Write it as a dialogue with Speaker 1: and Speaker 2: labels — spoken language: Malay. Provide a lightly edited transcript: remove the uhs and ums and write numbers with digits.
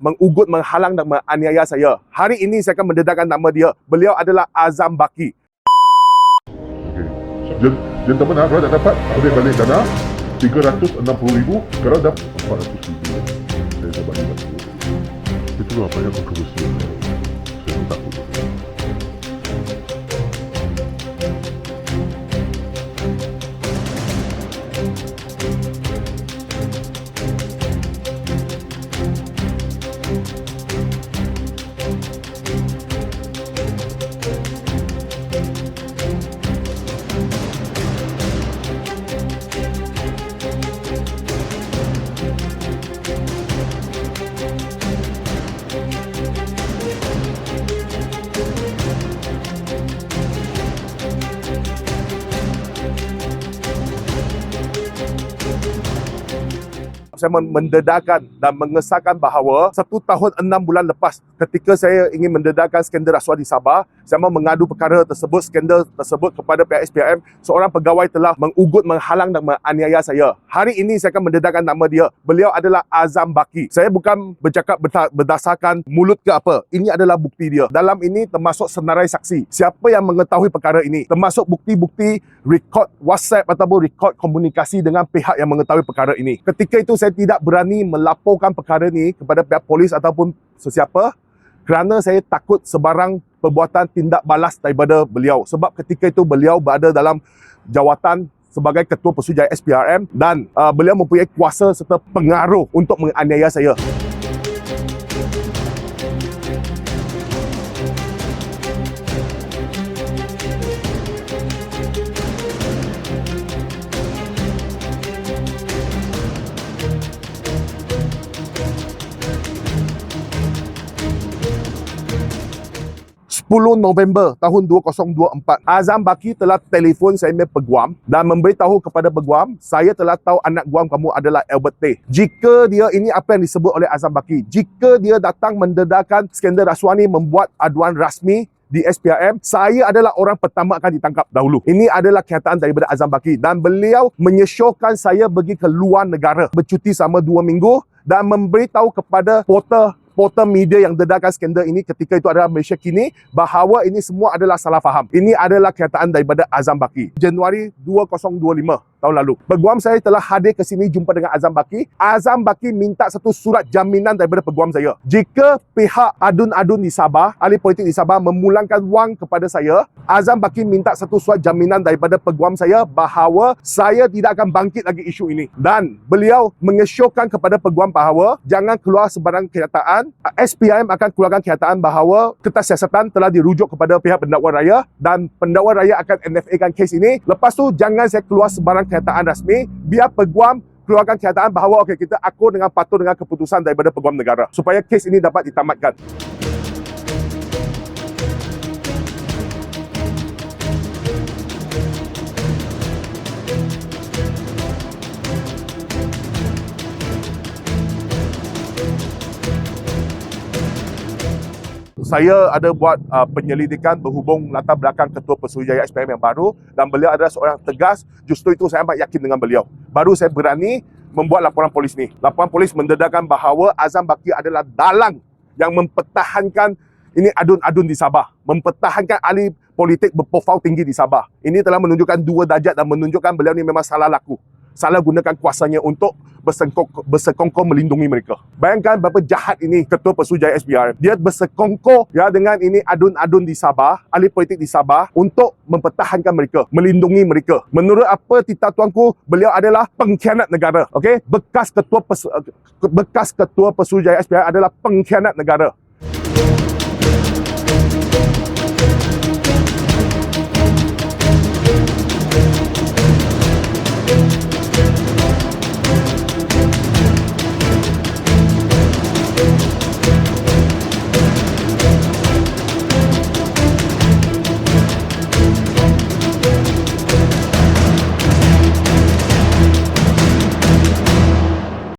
Speaker 1: mengugut, menghalang dan menganiaya saya. Hari ini saya akan mendedahkan nama dia. Beliau adalah Azam Baki.
Speaker 2: Okey. Gentleman, kalau tak dapat, boleh balik dana 360,000, sekarang dah 400,000. Saya dah balik dah. Itulah apa yang kontroversi. Saya pun takut.
Speaker 1: Saya mendedahkan dan mengesahkan bahawa 1 tahun 6 bulan lepas ketika saya ingin mendedahkan skandal rasuah di Sabah, saya mahu mengadu perkara tersebut, skandal tersebut kepada pihak SPRM. Seorang pegawai telah mengugut, menghalang dan menganiaya saya. Hari ini saya akan mendedahkan nama dia. Beliau adalah Azam Baki. Saya bukan bercakap berdasarkan mulut ke apa. Ini adalah bukti dia. Dalam ini termasuk senarai saksi. Siapa yang mengetahui perkara ini? Termasuk bukti-bukti rekod WhatsApp ataupun rekod komunikasi dengan pihak yang mengetahui perkara ini. Ketika itu saya tidak berani melaporkan perkara ini kepada pihak polis ataupun sesiapa kerana saya takut sebarang perbuatan tindak balas daripada beliau. Sebab ketika itu beliau berada dalam jawatan sebagai Ketua Pesuruhjaya SPRM dan beliau mempunyai kuasa serta pengaruh untuk menganiaya saya. 10 November tahun 2024, Azam Baki telah telefon saya punya peguam dan memberitahu kepada peguam, saya telah tahu anak guam kamu adalah Albert Tay. Jika dia, ini apa yang disebut oleh Azam Baki, jika dia datang mendedahkan skandal rasuah ni, membuat aduan rasmi di SPRM, saya adalah orang pertama akan ditangkap dahulu. Ini adalah kenyataan daripada Azam Baki dan beliau menyesyorkan saya pergi ke luar negara bercuti selama 2 minggu dan memberitahu kepada portal media yang dedahkan skandal ini ketika itu adalah Malaysia Kini bahawa ini semua adalah salah faham. Ini adalah kenyataan daripada Azam Baki. Januari 2025 tahun lalu, peguam saya telah hadir ke sini jumpa dengan Azam Baki. Azam Baki minta satu surat jaminan daripada peguam saya. Jika pihak adun-adun di Sabah, ahli politik di Sabah memulangkan wang kepada saya, Azam Baki minta satu surat jaminan daripada peguam saya bahawa saya tidak akan bangkit lagi isu ini. Dan beliau mengesyorkan kepada peguam bahawa jangan keluar sebarang kenyataan. SPRM akan keluarkan kenyataan bahawa kertas siasatan telah dirujuk kepada pihak pendakwa raya dan pendakwa raya akan NFA-kan kes ini. Lepas tu jangan saya keluar sebarang kenyataan rasmi, biar peguam keluarkan kenyataan bahawa okey, kita akur dengan patuh dengan keputusan daripada peguam negara supaya kes ini dapat ditamatkan. Saya ada buat penyelidikan berhubung latar belakang Ketua Pesuruhjaya SPRM yang baru dan beliau adalah seorang tegas. Justru itu saya amat yakin dengan beliau. Baru saya berani membuat laporan polis ni. Laporan polis mendedahkan bahawa Azam Baki adalah dalang yang mempertahankan ini adun-adun di Sabah, mempertahankan ahli politik berprofil tinggi di Sabah. Ini telah menunjukkan dua darjat dan menunjukkan beliau ni memang salah laku, salah gunakan kuasanya untuk bersekongkol melindungi mereka. Bayangkan berapa jahat ini Ketua Pesuruhjaya SPRM. Dia bersekongkol ya dengan ini adun-adun di Sabah, ahli politik di Sabah untuk mempertahankan mereka, melindungi mereka. Menurut apa titah tuanku, beliau adalah pengkhianat negara. Okey, bekas Ketua Pesuruhjaya SPRM adalah pengkhianat negara.